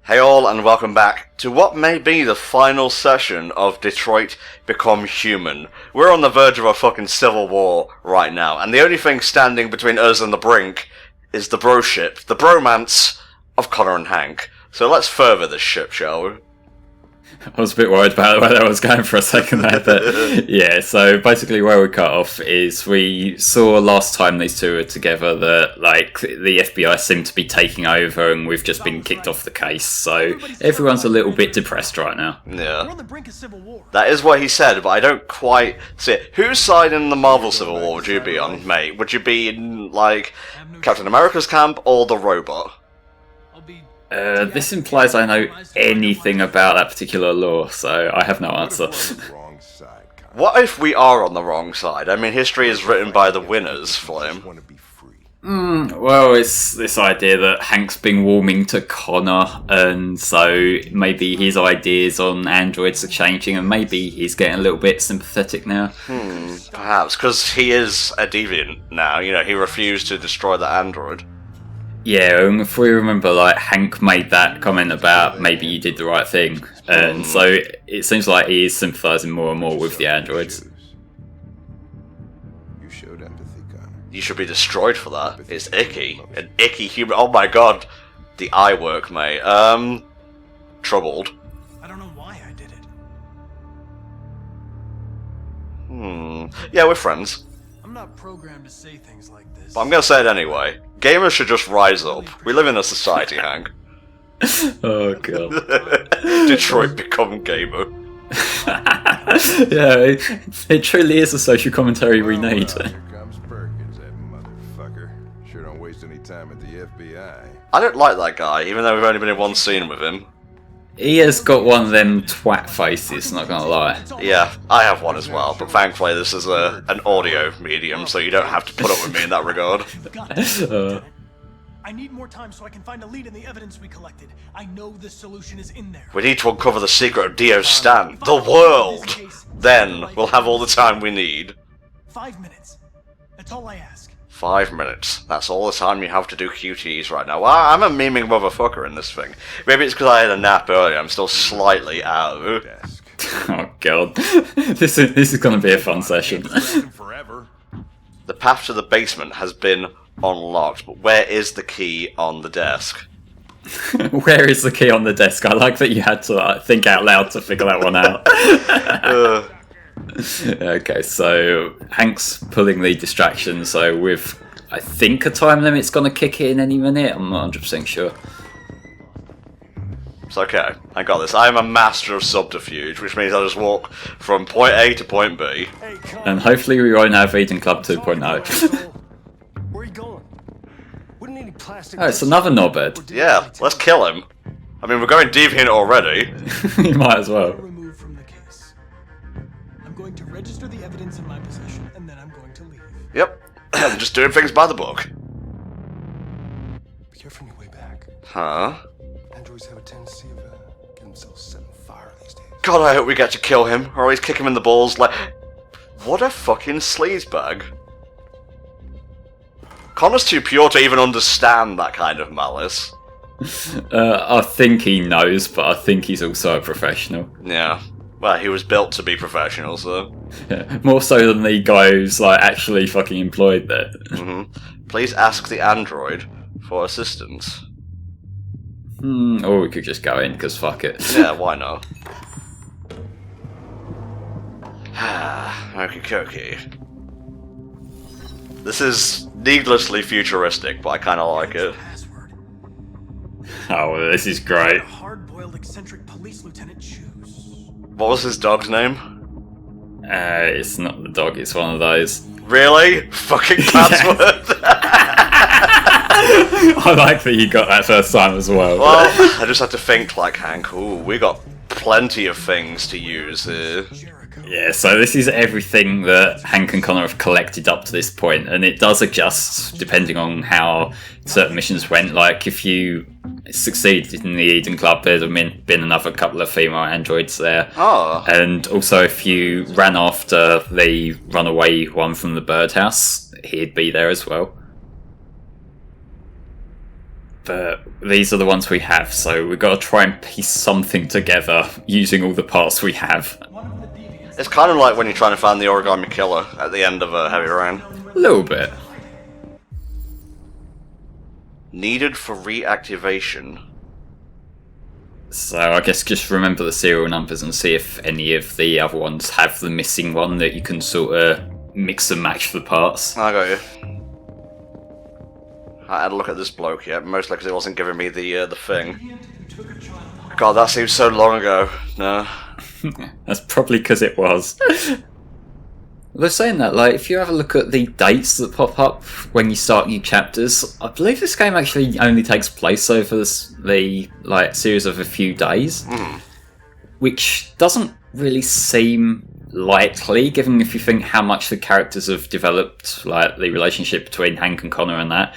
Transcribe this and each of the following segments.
Hey all, and welcome back to what may be the final session of Detroit Become Human. We're on the verge of a fucking civil war right now, and the only thing standing between us and the brink is the broship, the bromance of Connor and Hank. So let's further this ship, shall we? I was a bit worried about where I was going for a second there, but yeah, so basically where we cut off is we saw last time these two were together that, like, the FBI seemed to be taking over and we've just been kicked off the case, so everyone's a little bit depressed right now. Yeah. That is what he said, but I don't quite see it. Whose side in the Marvel Civil War would you be on, mate? Would you be in, like, Captain America's camp or the robot? This implies I know anything about that particular law, so I have no answer. What if we are on the wrong side? I mean, history is written by the winners, Flame. Well, it's this idea that Hank's been warming to Connor, and so maybe his ideas on androids are changing, and maybe he's getting a little bit sympathetic now. Perhaps, because he is a deviant now, you know, he refused to destroy the android. Yeah, and if we remember, like, Hank made that comment about maybe you did the right thing, and so it seems like he is sympathising more and more with the androids. You showed empathy, Connor. You should be destroyed for that. It's icky. An icky human. Oh my god. The eye work, mate. Troubled. I don't know why I did it. Yeah, we're friends. I'm not programmed to say things like this. But I'm gonna say it anyway. Gamers should just rise up. We live in a society, Hank. Oh god. Detroit Become Gamer. Yeah, it truly is a social commentary we need. Here comes Perkins, that motherfucker. Sure don't waste any time at the FBI. I don't like that guy, even though we've only been in one scene with him. He has got one of them twat faces, not gonna lie. Yeah, I have one as well, but thankfully this is an audio medium, so you don't have to put up with me in that regard. I need more time so I can find a lead in the evidence we collected. I know the solution is in there. We need to uncover the secret of Dio's stand. The world! Then we'll have all the time we need. 5 minutes. That's all I ask. 5 minutes. That's all the time you have to do QTEs right now. Well, I'm a memeing motherfucker in this thing. Maybe it's because I had a nap earlier. I'm still slightly out. Desk. Oh god, this is gonna be a fun session. Forever. The path to the basement has been unlocked, but where is the key on the desk? Where is the key on the desk? I like that you had to think out loud to figure that one out. Okay, so Hank's pulling the distraction, so with, I think, a time limit's gonna kick in any minute. I'm not 100% sure. It's okay. I got this. I am a master of subterfuge, which means I just walk from point A to point B. And hopefully we won't have Eden Club 2.0. Where are you going? Wouldn't need any plastic. Oh, it's another knobhead. Yeah, let's kill him. I mean, we're going deviant already. You might as well. Removed from the case. I'm going to register the evidence in my possession, and then I'm going to leave. Yep. Just doing things by the book. Be careful on your way back. Huh? Androids have a tendency of getting themselves set on fire these days. God, I hope we get to kill him, or at least kick him in the balls like... What a fucking sleazebag. Connor's too pure to even understand that kind of malice. I think he knows, but I think he's also a professional. Yeah. Well, he was built to be professional, so... Yeah, more so than the guy who's like actually fucking employed there. Please ask the android for assistance. Or we could just go in, because fuck it. Yeah, why not? Okie dokie. This is needlessly futuristic, but I kind of like it. Password. Oh, well, this is great. A hard-boiled eccentric police lieutenant choose. What was his dog's name? It's not the dog, it's one of those. Really? Fucking password? I like that you got that first time as well. Well, I just had to think like Hank. Ooh, we got plenty of things to use here. Jericho. Yeah, so this is everything that Hank and Connor have collected up to this point, and it does adjust depending on how certain missions went. Like, if you succeeded in the Eden Club, there's been another couple of female androids there. Oh. And also, if you ran after the runaway one from the birdhouse, he'd be there as well. But these are the ones we have, so we've got to try and piece something together using all the parts we have. One of the deviants. It's kind of like when you're trying to find the origami killer at the end of a Heavy Rain. A little bit. Needed for reactivation. So I guess just remember the serial numbers and see if any of the other ones have the missing one that you can sort of mix and match the parts. I got you. I had a look at this bloke yet, mostly because it wasn't giving me the thing. Deviant who took a child hostage. God, that seems so long ago. No. That's probably because it was. They're saying that, like, if you have a look at the dates that pop up when you start new chapters, I believe this game actually only takes place over the series of a few days, which doesn't really seem likely, given if you think how much the characters have developed, like the relationship between Hank and Connor and that,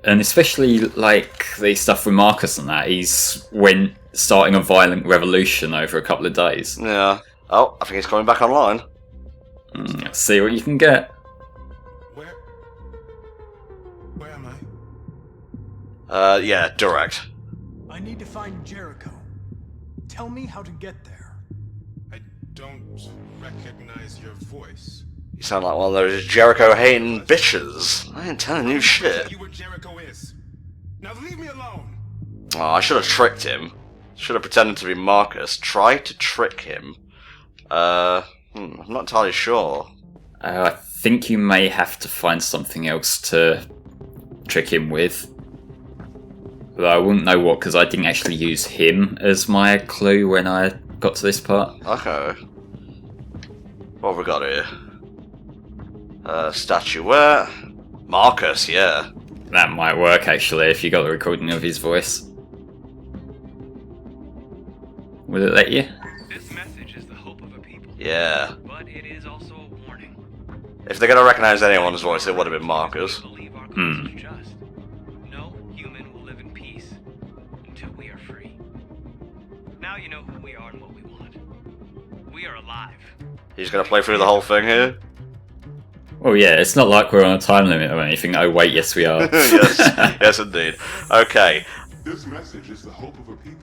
and especially like the stuff with Marcus and that. He's starting a violent revolution over a couple of days. Yeah. Oh, I think he's coming back online. Let's see what you can get. Where am I? Yeah, direct. I need to find Jericho. Tell me how to get there. I don't recognize your voice. You sound like one of those Jericho-hating bitches. I ain't telling you Tell shit. you where Jericho is. Now leave me alone. Oh, I should have tricked him. Should have pretended to be Marcus. Try to trick him. I'm not entirely sure. I think you may have to find something else to trick him with. But I wouldn't know what, because I didn't actually use him as my clue when I got to this part. Okay. What have we got here? Statuette. Marcus, yeah. That might work, actually, if you got the recording of his voice. Will it let you? This message is the hope of a people, Yeah. but it is also a warning. If they're gonna recognize anyone's voice, it would have been Marcus. We believe our cause is just. No human will live in peace until we are free. Now you know who we are and what we want. We are alive. He's gonna play through the whole thing here? Oh yeah, it's not like we're on a time limit or anything. Oh wait, yes we are. Yes, indeed. Okay. This message is the hope of a people.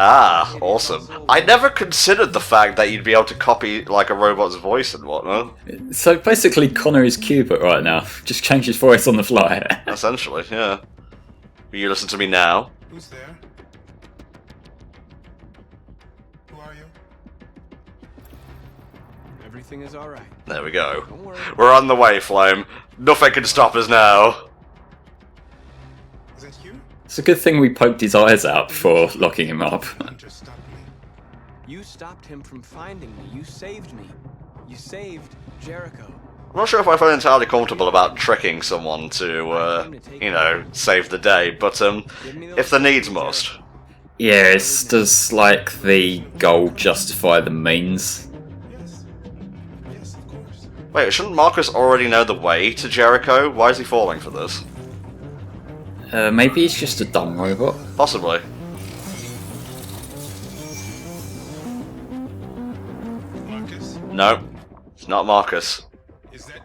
Ah, awesome. I never considered the fact that you'd be able to copy, like, a robot's voice and whatnot. So basically Connor is Cubert right now. Just change his voice on the fly. Essentially, yeah. Will you listen to me now? Who's there? Who are you? Everything is alright. There we go. Don't worry. We're on the way, Flame. Nothing can stop us now. Is it you? It's a good thing we poked his eyes out before locking him up. You just stopped me. You stopped him from finding me. You saved me. You saved Jericho. I'm not sure if I feel entirely comfortable about tricking someone to, save the day, but, if the needs must. Yeah, does like the goal justify the means? Yes. Yes, of course. Wait, shouldn't Marcus already know the way to Jericho? Why is he falling for this? Maybe he's just a dumb robot. Possibly. Marcus? No, it's not Marcus. Is that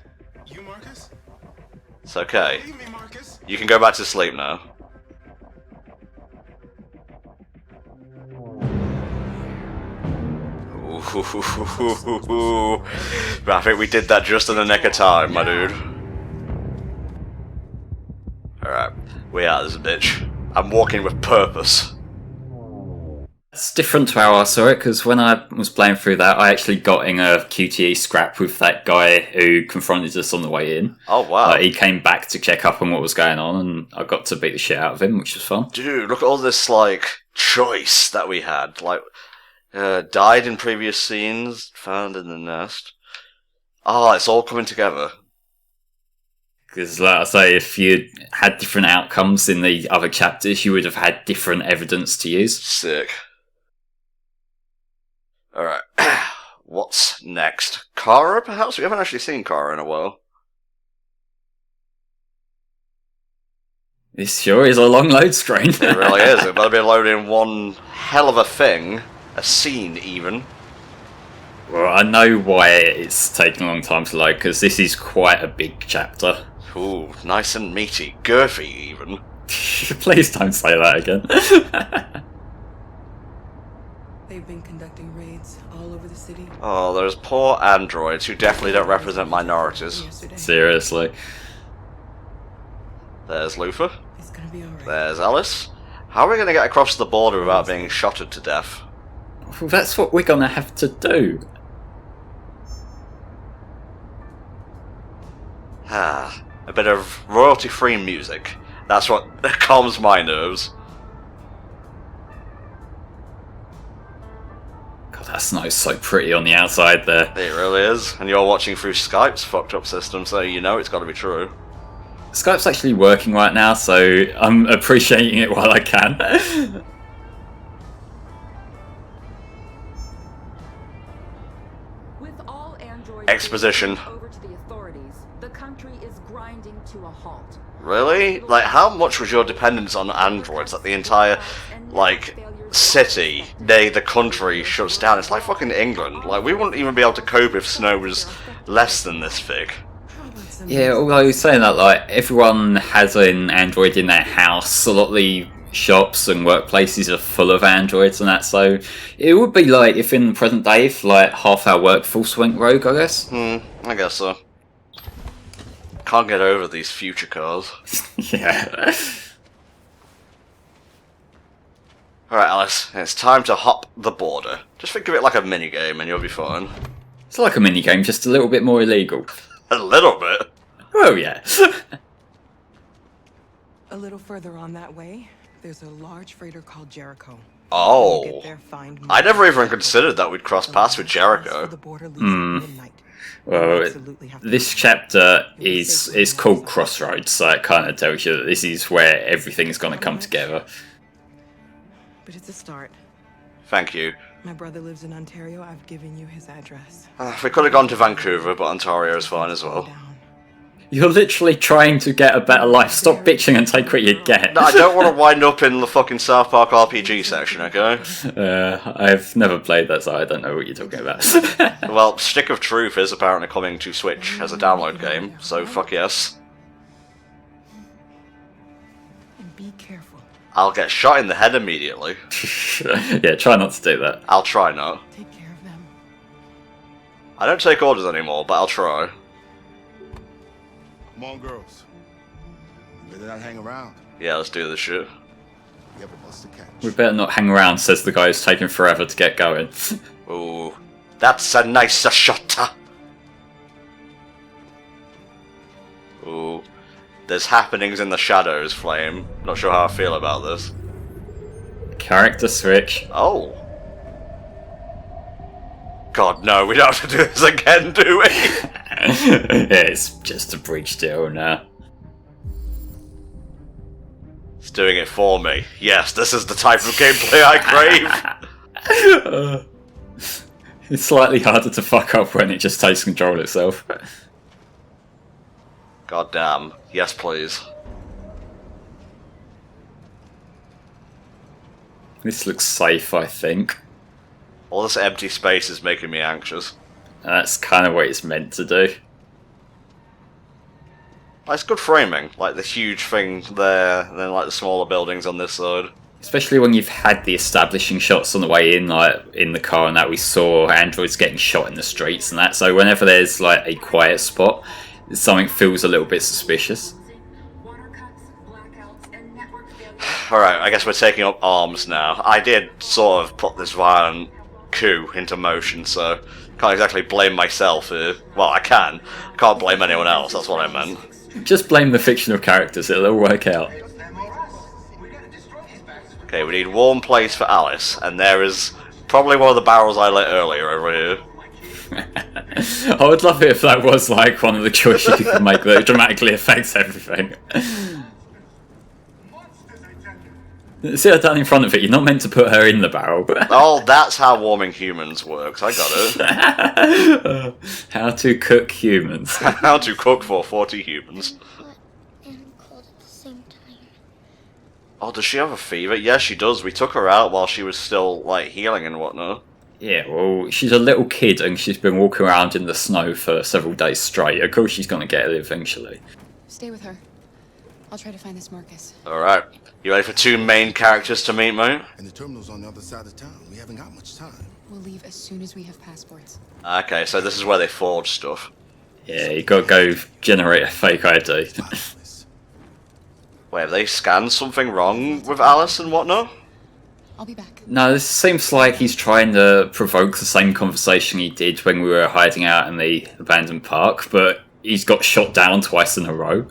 you, Marcus? It's okay. Leave me, Marcus. You can go back to sleep now. Ooh, I think we did that just in the nick of time, my dude. Alright, we out this bitch. I'm walking with purpose. It's different to how I saw it, because when I was playing through that, I actually got in a QTE scrap with that guy who confronted us on the way in. Oh, wow. He came back to check up on what was going on, and I got to beat the shit out of him, which was fun. Dude, look at all this, like, choice that we had. Like, died in previous scenes, found in the nest. Ah, it's all coming together. Because, like I say, if you had different outcomes in the other chapters, you would have had different evidence to use. Sick. Alright. What's next? Kara, perhaps? We haven't actually seen Kara in a while. This sure is a long load screen. It really is. It better be loading one hell of a thing. A scene, even. Well, I know why it's taking a long time to load, because this is quite a big chapter. Ooh, nice and meaty. Girthy, even. Please don't say that again. They've been conducting raids all over the city. Oh, those poor androids who definitely don't represent minorities. Yesterday. Seriously. There's Luther. It's gonna be alright. There's Alice. How are we going to get across the border without being shotted to death? Well, that's what we're gonna have to do. Ah, a bit of royalty-free music. That's what calms my nerves. God, that snow's so pretty on the outside there. It really is. And you're watching through Skype's fucked up system, so you know it's got to be true. Skype's actually working right now, so I'm appreciating it while I can. With all androids Exposition. over to the authorities, the country is grinding to a halt. Really? Like, how much was your dependence on androids? Like, the entire, like, city, the country shuts down. It's like fucking England. Like, we wouldn't even be able to cope if snow was less than this thick. Yeah, although saying that, like, everyone has an android in their house, a lot of the shops and workplaces are full of androids and that, so it would be like if in the present day, if like half our workforce went rogue, I guess. I guess so. Can't get over these future cars. Yeah. Alright, Alice, it's time to hop the border. Just think of it like a minigame and you'll be fine. It's like a minigame, just a little bit more illegal. A little bit. Oh, yeah. A little further on that way, there's a large freighter called Jericho. When you Oh. get there, find me. I never even considered that we'd cross paths with The Jericho. border leaves at midnight. Well, Absolutely have to this be chapter is called Crossroads, so it kind of tells you that this is where everything's going to come together. But it's a start. Thank you. My brother lives in Ontario. I've given you his address. We could have gone to Vancouver, but Ontario's fine as well. Down. You're literally trying to get a better life. Stop bitching and take what you get. No, I don't want to wind up in the fucking South Park RPG section, okay? I've never played that, so I don't know what you're talking about. Well, Stick of Truth is apparently coming to Switch as a download game, so fuck yes. And be careful. I'll get shot in the head immediately. Yeah, try not to do that. I'll try not. Take care of them. I don't take orders anymore, but I'll try. Come on, girls. You better not hang around. Yeah, let's do this shit. We have a bus to catch. We better not hang around, says the guy who's taking forever to get going. Ooh, that's a nice shot. Ooh, there's happenings in the shadows, Flame. Not sure how I feel about this. Character switch. Oh. God, no, we don't have to do this again, do we? Yeah, it's just a bridge deal now. It's doing it for me. Yes, this is the type of gameplay I crave. It's slightly harder to fuck up when it just takes control itself. God damn. Yes, please. This looks safe, I think. All this empty space is making me anxious. That's kind of what it's meant to do. It's good framing, like the huge thing there, and then like the smaller buildings on this side. Especially when you've had the establishing shots on the way in, like in the car, and that we saw androids getting shot in the streets and that. So whenever there's like a quiet spot, something feels a little bit suspicious. Alright, I guess we're taking up arms now. I did sort of put this violent coup into motion, so can't exactly blame myself here. Well, I can. I can't blame anyone else, that's what I meant. Just blame the fictional characters, it'll all work out. Okay, we need warm place for Alice, and there is probably one of the barrels I lit earlier over here. I would love it if that was like one of the choices you could make that dramatically affects everything. See her down in front of it, you're not meant to put her in the barrel. Oh, that's how warming humans works, I got it. How to cook humans. How to cook for 40 humans. And cold at the same time. Oh, does she have a fever? Yes, she does. We took her out while she was still, like, healing and whatnot. Yeah, well, she's a little kid and she's been walking around in the snow for several days straight. Of course she's going to get it eventually. Stay with her. I'll try to find this Marcus. Alright. You ready for 2 main characters to meet, mate? And the terminal's on the other side of town. We haven't got much time. We'll leave as soon as we have passports. Okay, so this is where they forge stuff. Yeah, you gotta go generate a fake ID. Wait, have they scanned something wrong with Alice and whatnot? I'll be back. No, this seems like he's trying to provoke the same conversation he did when we were hiding out in the abandoned park, but he's got shot down twice in a row.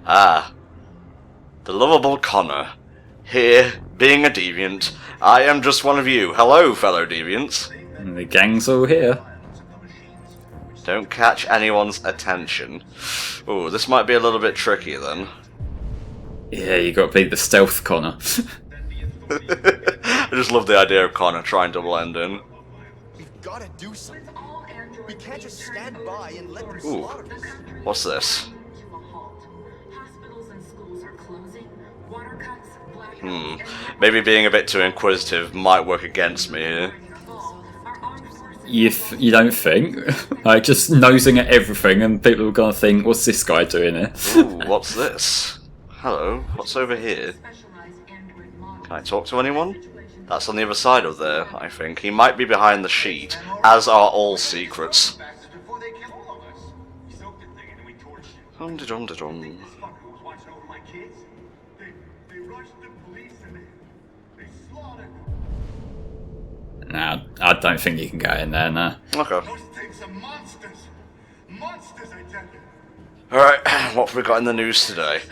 Ah. The lovable Connor. Here, being a deviant. I am just one of you. Hello, fellow deviants. And the gang's all here. Don't catch anyone's attention. Ooh, this might be a little bit tricky then. Yeah, you gotta be the stealth Connor. I just love the idea of Connor trying to blend in. We've gotta do something. We can't just stand by and let them Ooh, slaughter us. what's this? Maybe being a bit too inquisitive might work against me here. You don't think? Like, just nosing at everything and people are gonna think, what's this guy doing here? Ooh, what's this? Hello, what's over here? Can I talk to anyone? That's on the other side of there, I think. He might be behind the sheet, as are all secrets. Dum-de-dum-de-dum. Nah, I don't think you can go in there, no. Okay. Alright, what have we got in the news today?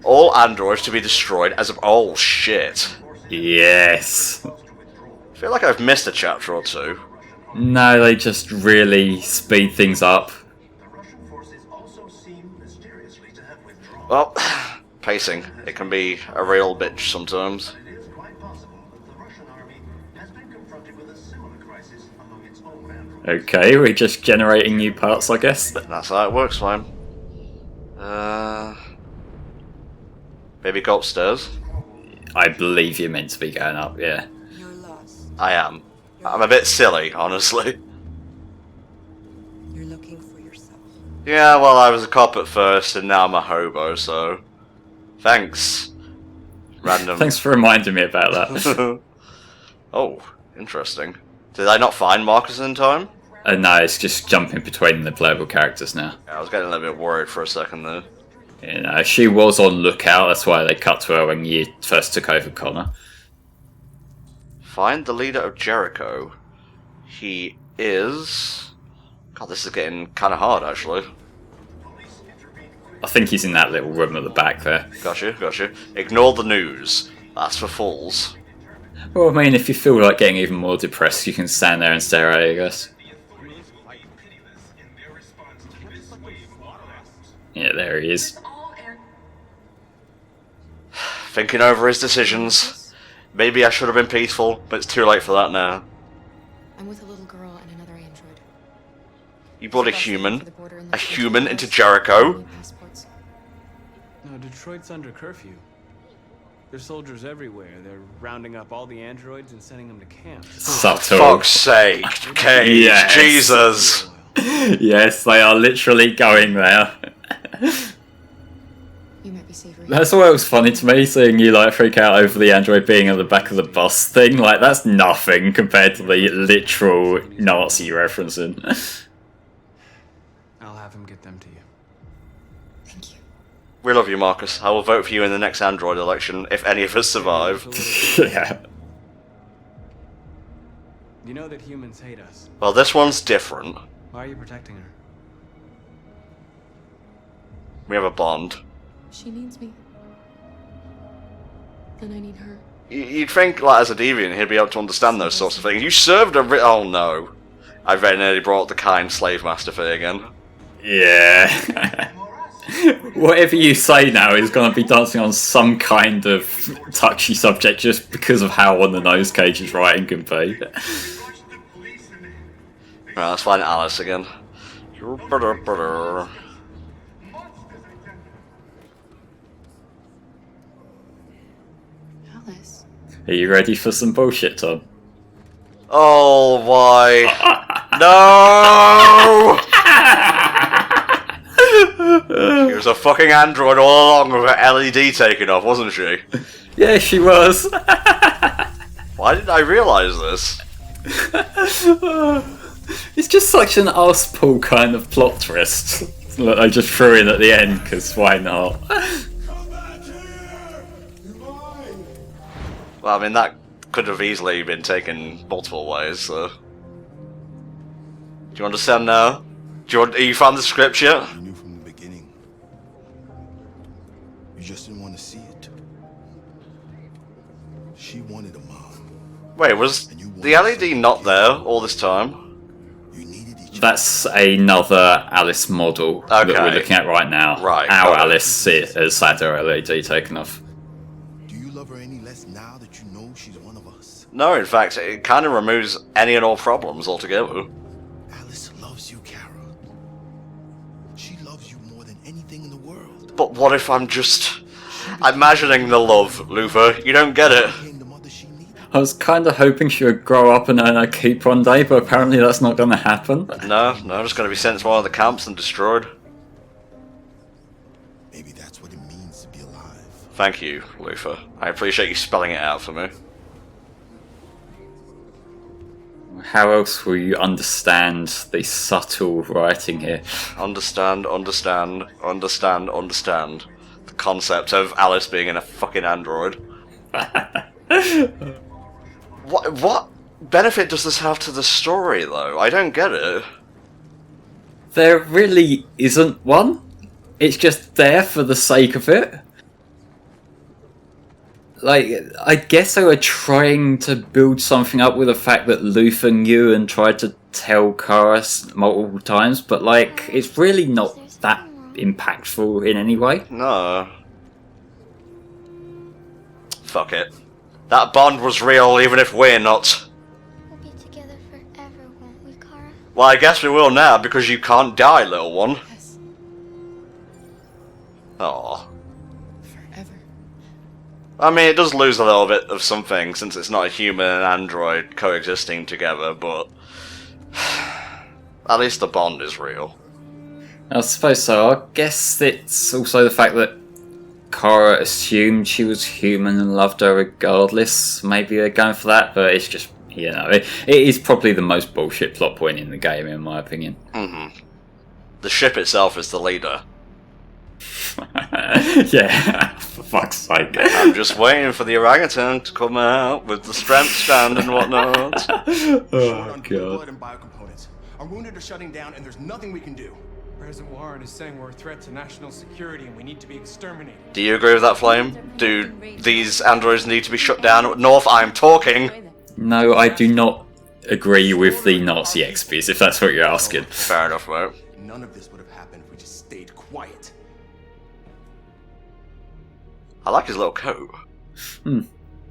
All androids to be destroyed as of... Oh, shit. Yes. I feel like I've missed a chapter or two. No, they just really speed things up. Well, pacing. It can be a real bitch sometimes. Okay, we're just generating new parts, I guess. That's how it works, man. Maybe go upstairs? I believe you're meant to be going up, yeah. I am. I'm a bit silly, honestly. You're looking for yourself. Yeah, well, I was a cop at first, and now I'm a hobo, so... Thanks. Random. Thanks for reminding me about that. Oh, interesting. Did I not find Marcus in time? No, it's just jumping between the playable characters now. Yeah, I was getting a little bit worried for a second there. You know, she was on lookout, that's why they cut to her when you first took over Connor. Find the leader of Jericho. He is... God, this is getting kind of hard, actually. I think he's in that little room at the back there. Gotcha. Ignore the news. That's for fools. Well, I mean, if you feel like getting even more depressed, you can stand there and stare at it, I guess. Yeah, there he is. Thinking over his decisions. Maybe I should have been peaceful, but it's too late for that now. I'm with a little girl and another android. You brought a human into Jericho? No, Detroit's under curfew. There's soldiers everywhere. They're rounding up all the androids and sending them to camp. Subtle. Fuck's sake, Cage, Yes. Jesus. Yes, they are literally going there. You might be savory. That's what was funny to me, seeing you like freak out over the android being at the back of the bus thing. Like, that's nothing compared to the literal Nazi referencing. I'll have him get them to you. Thank you. We love you, Marcus. I will vote for you in the next android election, if any of us survive. Yeah. You know that humans hate us. Well, this one's different. Why are you protecting her? We have a bond. She needs me. And I need her. You'd think, like, as a deviant, he'd be able to understand those sorts of things. You served a oh no. I very nearly brought the kind slave master thing again. Yeah. Whatever you say now is going to be dancing on some kind of touchy subject just because of how on the nose Cage's writing can be. Right, let's find Alice again. Alice. Are you ready for some bullshit, Tom? Oh, why? No! She was a fucking android all along with her LED taken off, wasn't she? Yeah, she was. Why didn't I realise this? It's just such an arse-pull kind of plot twist that I just threw in at the end, because why not? Well, I mean, that could have easily been taken multiple ways, so... Do you understand now? You found the script yet? You knew from the beginning. You just didn't want to see it. She wanted a mom. Wait, was the LED not there all this time? That's another Alice model that we're looking at right now. Right. Our Alice has had her LED taken off. Do you love her any less now that you know she's one of us? No, in fact, it kind of removes any and all problems altogether. Alice loves you, Kara. She loves you more than anything in the world. But what if I'm just imagining the love, Luther? You don't get it. I was kind of hoping she would grow up and earn her keep one day, but apparently that's not going to happen. No, just going to be sent to one of the camps and destroyed. Maybe that's what it means to be alive. Thank you, Luther. I appreciate you spelling it out for me. How else will you understand the subtle writing here? Understand. The concept of Alice being in a fucking android. What benefit does this have to the story, though? I don't get it. There really isn't one. It's just there for the sake of it. Like, I guess they were trying to build something up with the fact that Luther knew and tried to tell Kara multiple times, but, like, it's really not that impactful in any way. No. Fuck it. That bond was real, even if we're not. We'll be together forever, won't we, Kara? Well, I guess we will now, because you can't die, little one. Yes. Aww. Forever. I mean, it does lose a little bit of something, since it's not a human and android coexisting together, but... at least the bond is real. I suppose so. I guess it's also the fact that Kara assumed she was human and loved her regardless. Maybe they're going for that, but it's just, you know, it is probably the most bullshit plot point in the game, in my opinion. Mm-hmm. The ship itself is the leader. Yeah, for fuck's sake. I'm just waiting for the orangutan to come out with the strength stand and whatnot. Oh, God. Blood and biocomponents. Our wounded are shutting down, and there's nothing we can do. President Warren is saying we're a threat to national security and we need to be exterminated. Do you agree with that, Flame? Do these androids need to be shut down? North, I'm talking! No, I do not agree with the Nazi XPs, if that's what you're asking. Fair enough, mate. None of this would have happened if we just stayed quiet. I like his little coat.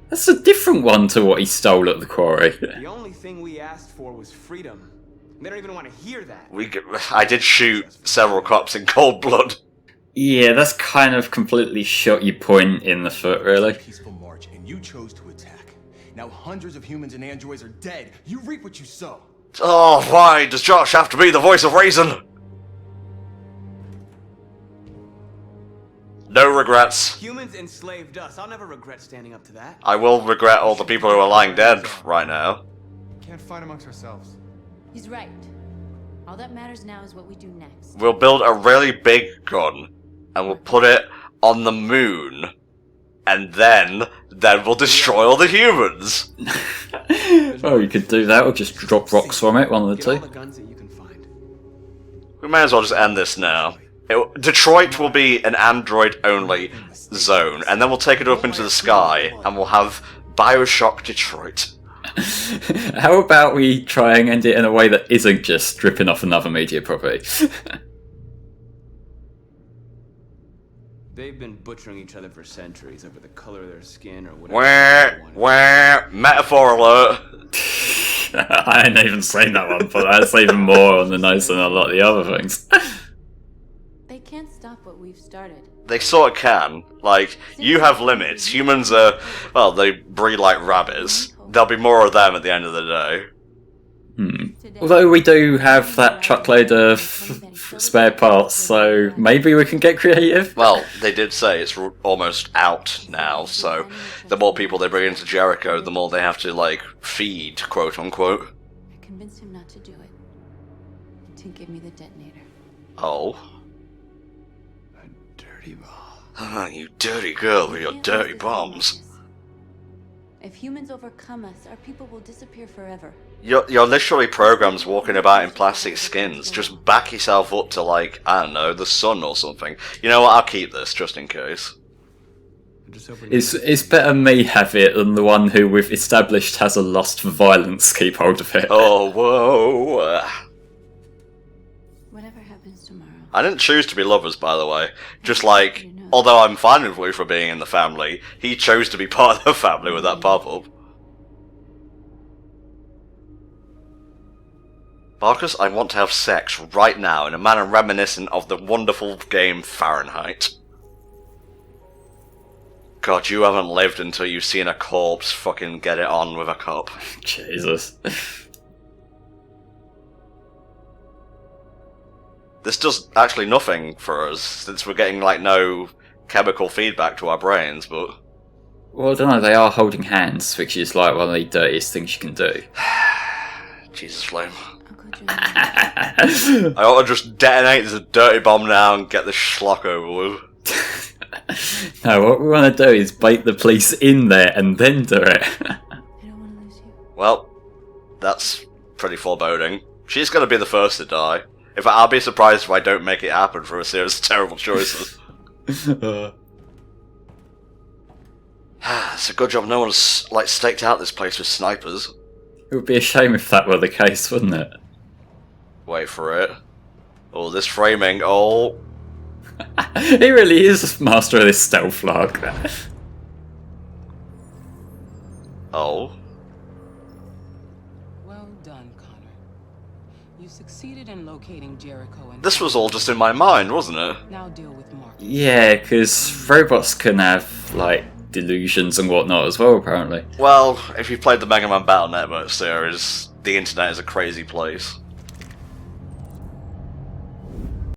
That's a different one to what he stole at the quarry. The only thing we asked for was freedom. They don't even want to hear that. I did shoot several cops in cold blood. Yeah, that's kind of completely shot your point in the foot, really. Peaceful march, and you chose to attack. Now hundreds of humans and androids are dead. You reap what you sow. Oh, why does Josh have to be the voice of reason? No regrets. Humans enslaved us. I'll never regret standing up to that. I will regret all the people who are lying dead right now. Can't fight amongst ourselves. He's right. All that matters now is what we do next. We'll build a really big gun, and we'll put it on the moon, and then we'll destroy all the humans. Oh, you could do that, or just drop rocks from it, one of the two. We may as well just end this now. Detroit will be an android-only zone, and then we'll take it up into the sky, and we'll have Bioshock Detroit. How about we try and end it in a way that isn't just stripping off another media property? They've been butchering each other for centuries over the color of their skin or whatever. Wah, metaphor alert. I ain't even saying that one, but that's even more on the nose than a lot of the other things. They can't stop what we've started. They sort of can. Like, you have limits. Humans are, well, they breed like rabbits. There'll be more of them at the end of the day. Although we do have that truckload of spare parts, so maybe we can get creative. Well, they did say it's almost out now, so the more people they bring into Jericho, the more they have to, like, feed, quote unquote. I convinced him not to do it. To give me the detonator. Oh. A dirty bomb. Ah, you dirty girl with your dirty bombs. If humans overcome us, our people will disappear forever. You're literally programs walking about in plastic skins. Just back yourself up to, like, I don't know, the sun or something. You know what, I'll keep this, just in case. It's better me have it than the one who we've established has a lust for violence keep hold of it. Oh, whoa. Whatever happens tomorrow. I didn't choose to be lovers, by the way. Just like, although I'm fine with Luther being in the family, he chose to be part of the family with that pop-up. Marcus, I want to have sex right now in a manner reminiscent of the wonderful game Fahrenheit. God, you haven't lived until you've seen a corpse fucking get it on with a cup. Jesus. This does actually nothing for us, since we're getting, like, no chemical feedback to our brains, but... Well, I don't know, they are holding hands, which is like one of the dirtiest things you can do. Jesus, Flame. I ought to just detonate this dirty bomb now and get this schlock over with. No, what we want to do is bait the police in there and then do it. Well, that's pretty foreboding. She's going to be the first to die. In fact, I'll be surprised if I don't make it happen for a series of terrible choices. It's a good job no one's, like, staked out this place with snipers. It would be a shame if that were the case, wouldn't it? Wait for it. Oh, this framing, oh. He really is master of this stealth log. Oh. Well done, Connor. You succeeded in locating Jericho and... This was all just in my mind, wasn't it? Now deal with Mark. Yeah, because robots can have, like, delusions and whatnot as well, apparently. Well, if you've played the Mega Man Battle Network series, the internet is a crazy place.